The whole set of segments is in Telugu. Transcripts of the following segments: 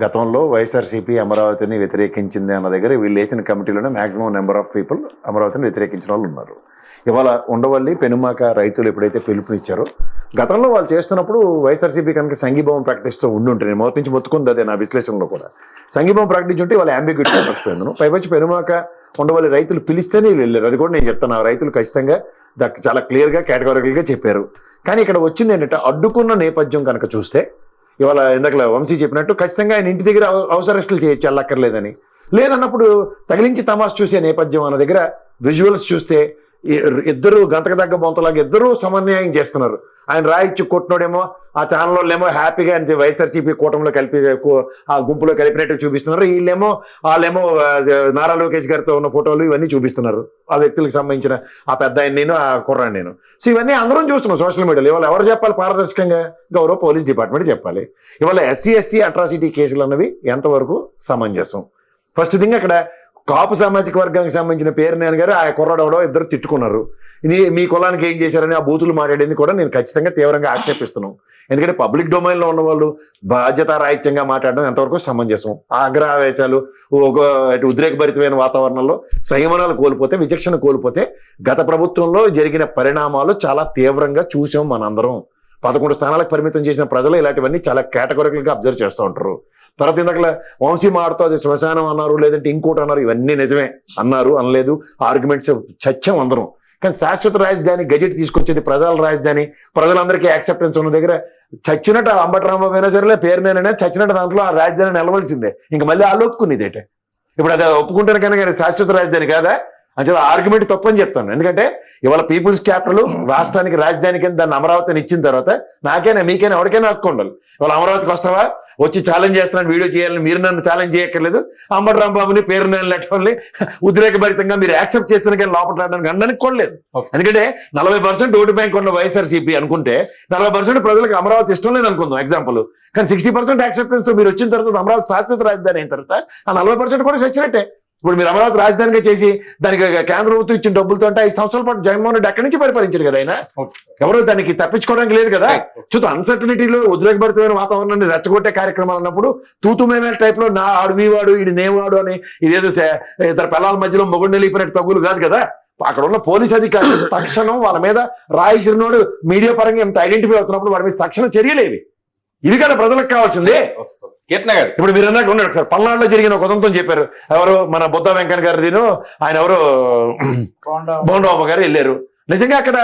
గతంలో వైఎస్ఆర్సీపీ అమరావతిని వ్యతిరేకించింది అన్న దగ్గర వీళ్ళు వేసిన కమిటీలోనే మ్యాక్సిమం నెంబర్ ఆఫ్ పీపుల్ అమరావతిని వ్యతిరేకించిన వాళ్ళు ఉన్నారు. ఇవాళ ఉండవల్లి పెనుమాక రైతులు ఎప్పుడైతే పిలుపునిచ్చారో గతంలో వాళ్ళు చేస్తున్నప్పుడు వైఎస్ఆర్సీపీ కనుక సంఘీభావం ప్రకటిస్తూ ఉండుంటే, నేను మొదటి నుంచి మొత్తుకుంది అదే నా విశ్లేషణలో కూడా, సంఘీభావం ప్రకటించుంటే వాళ్ళు అంబిగ్యూటీ పడిపోయింది. పైపచ్చి పెనుమాక ఉండవల్లి రైతులు పిలిస్తేనే వెళ్ళారు. అది కూడా నేను చెప్తాను, ఆ రైతులు ఖచ్చితంగా చాలా క్లియర్గా కేటగారికల్గా చెప్పారు. కానీ ఇక్కడ వచ్చింది ఏంటంటే అడ్డుకున్న నేపథ్యం కనుక చూస్తే, ఇవాళ ఇందాక వంశీ చెప్పినట్టు ఖచ్చితంగా ఆయన ఇంటి దగ్గర హౌస్ అరెస్టులు చేయొచ్చు, అల్లక్కర్లేదని. లేదన్నప్పుడు తగిలించి తమాషా చూసే నేపథ్యం అన్న దగ్గర విజువల్స్ చూస్తే ఇద్దరు గంతకు దగ్గ బొంతలాగా ఇద్దరు సమన్వయం చేస్తున్నారు. ఆయన రాయిచ్చి కొట్టినోడేమో ఆ ఛానల్ వాళ్ళేమో హ్యాపీగా ఆయన వైఎస్ఆర్సీపీ కూటమిలో కలిపి ఆ గుంపులో కలిపినట్టు చూపిస్తున్నారు. వాళ్ళేమో నారా లోకేష్ గారితో ఉన్న ఫోటోలు ఇవన్నీ చూపిస్తున్నారు, ఆ వ్యక్తులకు సంబంధించిన ఆ పెద్ద ఆయన నేను, ఆ కుర్రాన్ని నేను. సో ఇవన్నీ అందరం చూస్తున్నాం సోషల్ మీడియాలో. ఇవాళ ఎవరు చెప్పాలి పారదర్శకంగా? గౌరవ పోలీస్ డిపార్ట్మెంట్ చెప్పాలి. ఇవాళ ఎస్సీ ఎస్టీ అట్రాసిటీ కేసులు అన్నవి ఎంతవరకు సమంజసం? ఫస్ట్ థింగ్, అక్కడ కాపు సామాజిక వర్గానికి సంబంధించిన పేరునేని గారు ఆ కుర్రాడవడో ఇద్దరు తిట్టుకున్నారు. మీ కులానికి ఏం చేశారని ఆ బూతులు మాట్లాడింది కూడా నేను ఖచ్చితంగా తీవ్రంగా ఆక్షేపిస్తున్నాను. ఎందుకంటే పబ్లిక్ డొమైన్లో ఉన్న వాళ్ళు బాధ్యతారాహిత్యంగా మాట్లాడడం ఎంతవరకు సమంజసం? ఆగ్రహావేశాలు, ఒక ఉద్రేకభరితమైన వాతావరణంలో సంయమనాలు కోల్పోతే, విచక్షణ కోల్పోతే గత ప్రభుత్వంలో జరిగిన పరిణామాలు చాలా తీవ్రంగా చూసాం మనందరం. 11 స్థానాలకు పరిమితం చేసిన ప్రజలు ఇలాంటివన్నీ చాలా కేటగిరికల్గా అబ్జర్వ్ చేస్తూ ఉంటారు. తర్వాత ఇందాక వంశీ మాడుతూ అది శ్మశానం అన్నారు, లేదంటే ఇంకోటి అన్నారు. ఇవన్నీ నిజమే, అన్నారు అనలేదు, ఆర్గ్యుమెంట్స్ చచ్చాం అందరం. కానీ శాశ్వత రాజధాని గజెట్ తీసుకొచ్చేది ప్రజల రాజధాని, ప్రజలందరికీ యాక్సెప్టెన్స్ ఉన్న దగ్గర చచ్చినట్టు అంబటి రాంబాబు అయినా సరే పేరునైనా చచ్చినట్టు దాంట్లో ఆ రాజధాని నిలవలసిందే. ఇంకా మళ్ళీ వాళ్ళు ఒప్పుకునేదేటే. ఇప్పుడు అది ఒప్పుకుంటాను కనుక శాశ్వత రాజధాని కాదా అని ఆర్గ్యుమెంట్ తప్పని చెప్తాను. ఎందుకంటే ఇవాళ పీపుల్స్ క్యాపిటల్ రాష్ట్రానికి రాజధాని కింద దాన్ని అమరావతిని ఇచ్చిన తర్వాత నాకైనా మీకైనా ఎవరికైనా హక్కు ఉండాలి. ఇవాళ అమరావతికి వస్తావా, వచ్చి ఛాలెంజ్ చేస్తున్నాను, వీడియో చేయాలని మీరు నన్ను ఛాలెంజ్ చేయక్కర్లేదు. అంబటి రాంబాబుని పేరు లెక్కల్ని ఉద్రేకభరితంగా మీరు యాక్సెప్ట్ చేస్తున్న కానీ లోపట్లాడడానికి అనడానికి కూడలేదు. ఎందుకంటే 40% ఓటు బ్యాంక్ ఉన్న వైఎస్ఆర్సీపీ అనుకుంటే 40% ప్రజలకు అమరావతి ఇష్టం లేదు అనుకుందాం ఎగ్జాంపుల్. కానీ 60% యాక్సెప్టెన్స్ తో మీరు వచ్చిన తర్వాత అమరావతి శాశ్వత రాజధాని అయిన తర్వాత ఆ 40% కూడా చచ్చినట్టే. ఇప్పుడు మీరు అమరావతి రాజధానిగా చేసి దానికి కేంద్ర ప్రభుత్వం ఇచ్చిన డబ్బులతో అంటే 5 సంవత్సరాల పాటు జగన్మోహన్ రెడ్డి అక్కడి నుంచి పరిపాలించారు కదా ఆయన. ఎవరు దానికి తప్పించుకోవడానికి లేదు కదా. చూద్దాం, అన్సర్టనిటీలో ఉద్రేకభరితమైన వాతావరణాన్ని రెచ్చగొట్టే కార్యక్రమాలు అన్నప్పుడు తూతుమైన టైప్ లో నా ఆడు వీవాడు ఇది నేవాడు అని ఇదేదో ఇద్దరు పిల్లల మధ్యలో మొగుడు నిలిపినట్టు తగ్గులు కాదు కదా. అక్కడ ఉన్న పోలీస్ అధికారులు తక్షణం వాళ్ళ మీద రాయిచ్చినోడు మీడియా పరంగా ఎంత ఐడెంటిఫై అవుతున్నప్పుడు వాడి మీద తక్షణ చర్యలేవి. ఇవి కదా ప్రజలకు కావాల్సిందే. ఇప్పుడు మీరు అన్నాక ఉన్నాడు సార్, పల్నాడులో జరిగిన ఒక ఉదంతం చెప్పారు. ఎవరు మన బుద్ధ వెంకన్న గారిదిను ఆయన ఎవరు బోండబాబు గారు వెళ్ళారు. నిజంగా అక్కడ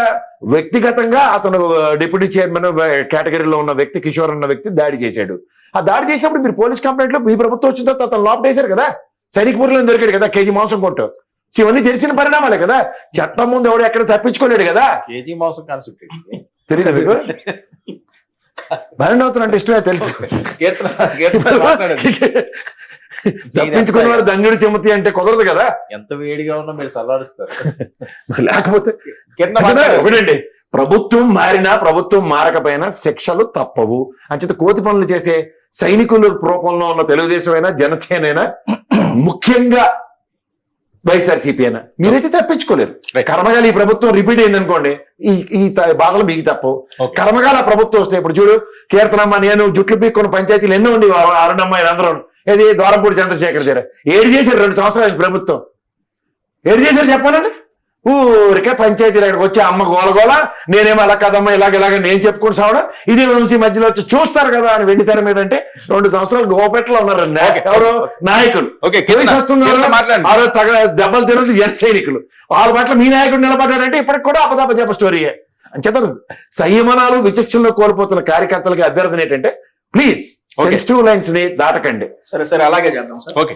వ్యక్తిగతంగా అతను డిప్యూటీ చైర్మన్ కేటగిరీలో ఉన్న వ్యక్తి కిషోర్ అన్న వ్యక్తి దాడి చేశాడు. ఆ దాడి చేసినప్పుడు మీరు పోలీస్ కంప్లైంట్ లో మీ ప్రభుత్వం వచ్చిన తర్వాత అతను లోపడేశారు కదా. సైనికపూర్లో దొరికాడు కదా కేజీ మాంసం కొట్టు. ఇవన్నీ తెలిసిన పరిణామాలే కదా. చట్టం ముందు ఎవడు ఎక్కడ తప్పించుకోలేడు కదా. కేజీ మాంసం కాన్సెప్ట్ తెలియదు మీకు? భరణి అవుతున్నట్టు ఇష్టమే తెలుసు. తప్పించుకున్న వాడు దంగుడి చెమతి అంటే కుదరదు కదా. ఎంత వేడిగా ఉన్నా మీరు సల్లారుస్తారు. లేకపోతే ఒకటండి, ప్రభుత్వం మారినా ప్రభుత్వం మారకపోయినా శిక్షలు తప్పవు. అంచేత కోతి పనులు చేసే సైనికుల రూపంలో ఉన్న తెలుగుదేశం అయినా జనసేన అయినా ముఖ్యంగా వైఎస్ఆర్సీపీ అయినా మీరైతే తప్పించుకోలేరు. కర్మగాలి ఈ ప్రభుత్వం రిపీట్ అయింది అనుకోండి, ఈ బాధలు మీకు తప్పవు. కర్మగాల ప్రభుత్వం వస్తే ఇప్పుడు చూడు, కీర్తనమ్మ నేను జుట్లు పీక్కున్న పంచాయతీలు ఎన్నో ఉండి అరుణమ్మాయి అందరూ ఏది ద్వారంపూడి చంద్రశేఖర్ దగ్గర ఏడు చేశారు 2 సంవత్సరాలు ప్రభుత్వం. ఏడు చేశారు చెప్పాలండి. ఊరికే పంచాయతీలు అక్కడికి వచ్చి అమ్మ గోలగోల, నేనేమో అలా కదమ్మా ఇలాగ నేను చెప్పుకుని సావడం, ఇదే వంశీ మధ్యలో వచ్చి చూస్తారు కదా అని వెండితెర మీద అంటే 2 సంవత్సరాలు గోపెట్లో ఉన్నారండి ఎవరు నాయకులు. దెబ్బలు తినదు జన సైనికులు. 6 పట్ల మీ నాయకుడు నిలబడ్డాడంటే ఇప్పటికి కూడా అపదపజప స్టోరీయే. అంచేత సంయమనాలు విచక్షణలో కోల్పోతున్న కార్యకర్తలకి అభ్యర్థన ఏంటంటే ప్లీజ్ సెన్సిటివ్ లైన్స్ ని దాటకండి. సరే అలాగే చేద్దాం సార్. ఓకే.